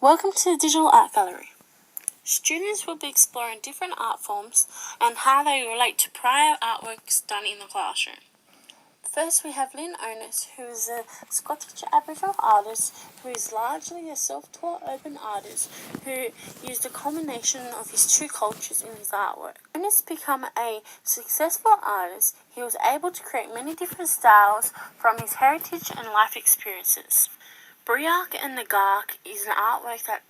Welcome to the Digital Art Gallery. Students will be exploring different art forms and how they relate to prior artworks done in the classroom. First, we have Lynn Onus, who is a Scottish Aboriginal artist who is largely a self-taught urban artist who used a combination of his two cultures in his artwork. Onus became a successful artist. He was able to create many different styles from his heritage and life experiences. Briark and Nagark is an artwork that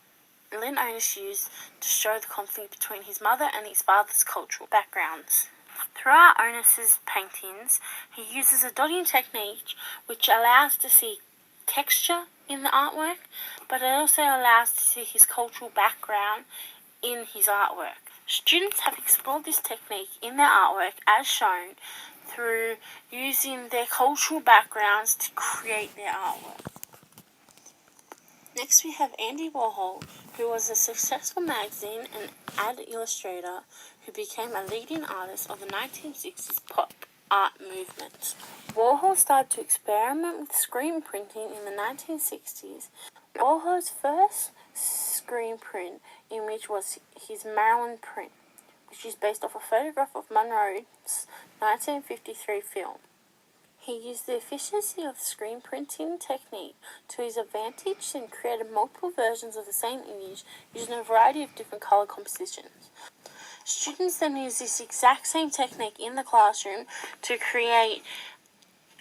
Lynn Onus used to show the conflict between his mother and his father's cultural backgrounds. Throughout Onus's paintings, he uses a dotting technique which allows to see texture in the artwork, but it also allows to see his cultural background in his artwork. Students have explored this technique in their artwork as shown through using their cultural backgrounds to create their artwork. Next we have Andy Warhol, who was a successful magazine and ad illustrator who became a leading artist of the 1960s pop art movement. Warhol started to experiment with screen printing in the 1960s. Warhol's first screen print image was his Marilyn print, which is based off a photograph of Monroe's 1953 film. He used the efficiency of the screen printing technique to his advantage and created multiple versions of the same image using a variety of different colour compositions. Students then use this exact same technique in the classroom to create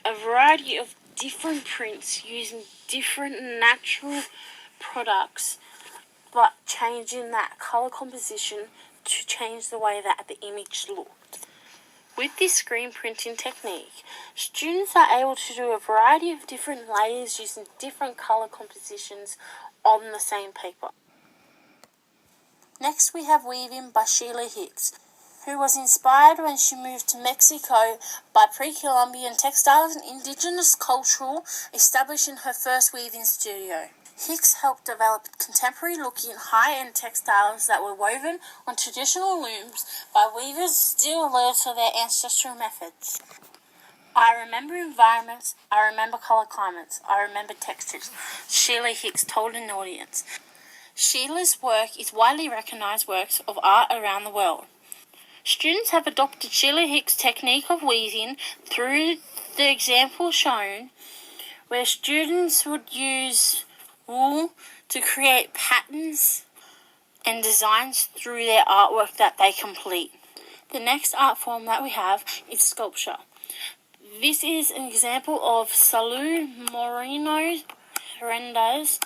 a variety of different prints using different natural products, but changing that colour composition to change the way that the image looked. With this screen printing technique, students are able to do a variety of different layers using different colour compositions on the same paper. Next we have Weaving by Sheila Hicks, who was inspired when she moved to Mexico by pre-Columbian textiles and indigenous culture, establishing her first weaving studio. Hicks helped develop contemporary-looking, high-end textiles that were woven on traditional looms by weavers still loyal to their ancestral methods. I remember environments, I remember colour climates, I remember textures, Sheila Hicks told an audience. Sheila's work is widely recognised works of art around the world. Students have adopted Sheila Hicks' technique of weaving through the example shown, where students would use wool to create patterns and designs through their artwork that they complete. The next art form that we have is sculpture. This is an example of Saúl Moreno Hernandez,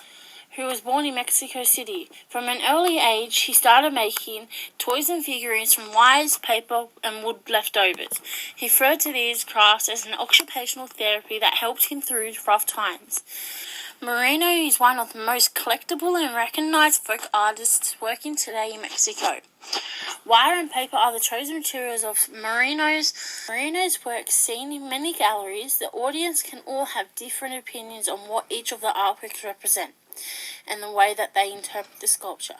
who was born in Mexico City. From an early age, he started making toys and figurines from wires, paper, and wood leftovers. He referred to these crafts as an occupational therapy that helped him through rough times. Moreno is one of the most collectible and recognized folk artists working today in Mexico. Wire and paper are the chosen materials of Moreno's work. Seen in many galleries, the audience can all have different opinions on what each of the artworks represent and the way that they interpret the sculpture.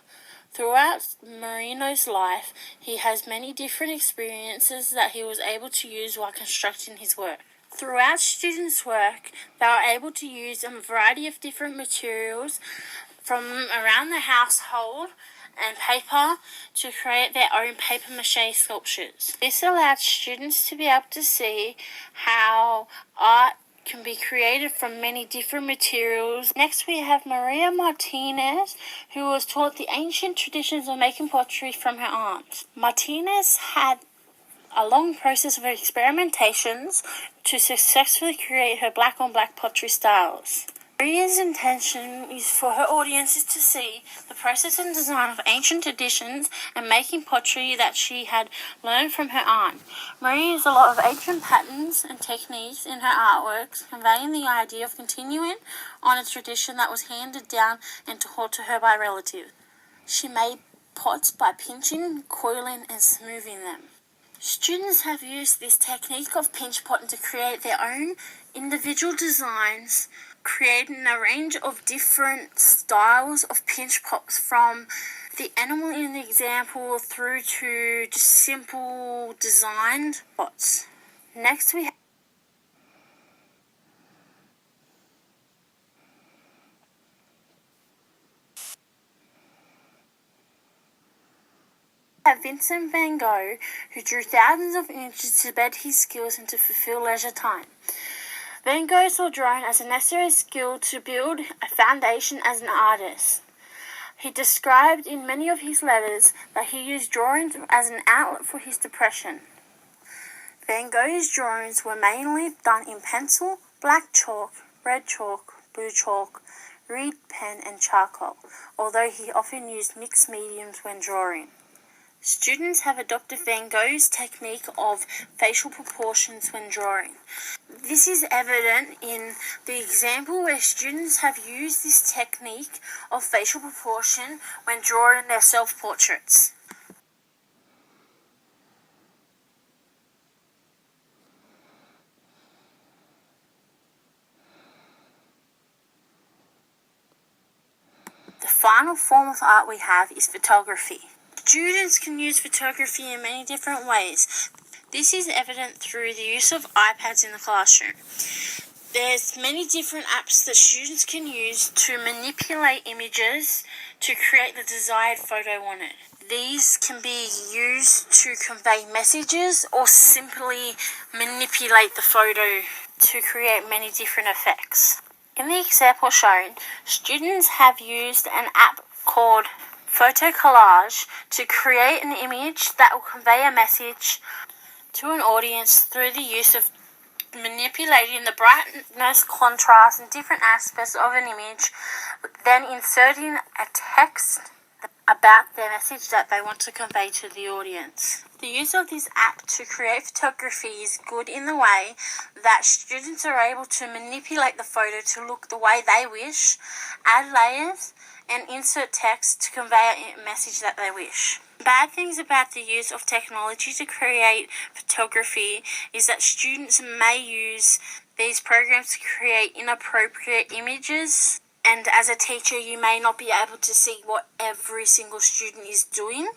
Throughout Moreno's life, he has many different experiences that he was able to use while constructing his work. Throughout students' work, they are able to use a variety of different materials from around the household and paper to create their own papier-mâché sculptures. This allowed students to be able to see how art can be created from many different materials. Next we have Maria Martinez, who was taught the ancient traditions of making pottery from her aunt. Martinez had a long process of experimentations to successfully create her black-on-black pottery styles. Maria's intention is for her audiences to see the process and design of ancient traditions and making pottery that she had learned from her aunt. Maria used a lot of ancient patterns and techniques in her artworks, conveying the idea of continuing on a tradition that was handed down and taught to her by relatives. She made pots by pinching, coiling, and smoothing them. Students have used this technique of pinch potting to create their own individual designs, creating a range of different styles of pinch pots, from the animal in the example through to just simple designed pots. Next we have Have Vincent van Gogh, who drew thousands of images to bed his skills and to fulfill leisure time. Van Gogh saw drawing as a necessary skill to build a foundation as an artist. He described in many of his letters that he used drawings as an outlet for his depression. Van Gogh's drawings were mainly done in pencil, black chalk, red chalk, blue chalk, reed pen and charcoal, although he often used mixed mediums when drawing. Students have adopted Van Gogh's technique of facial proportions when drawing. This is evident in the example where students have used this technique of facial proportion when drawing their self-portraits. The final form of art we have is photography. Students can use photography in many different ways. This is evident through the use of iPads in the classroom. There's many different apps that students can use to manipulate images to create the desired photo wanted. These can be used to convey messages or simply manipulate the photo to create many different effects. In the example shown, students have used an app called Photo Collage to create an image that will convey a message to an audience through the use of manipulating the brightness, contrast, and different aspects of an image, then inserting a text about their message that they want to convey to the audience. The use of this app to create photography is good in the way that students are able to manipulate the photo to look the way they wish, add layers, and insert text to convey a message that they wish. Bad things about the use of technology to create photography is that students may use these programs to create inappropriate images, and as a teacher you may not be able to see what every single student is doing.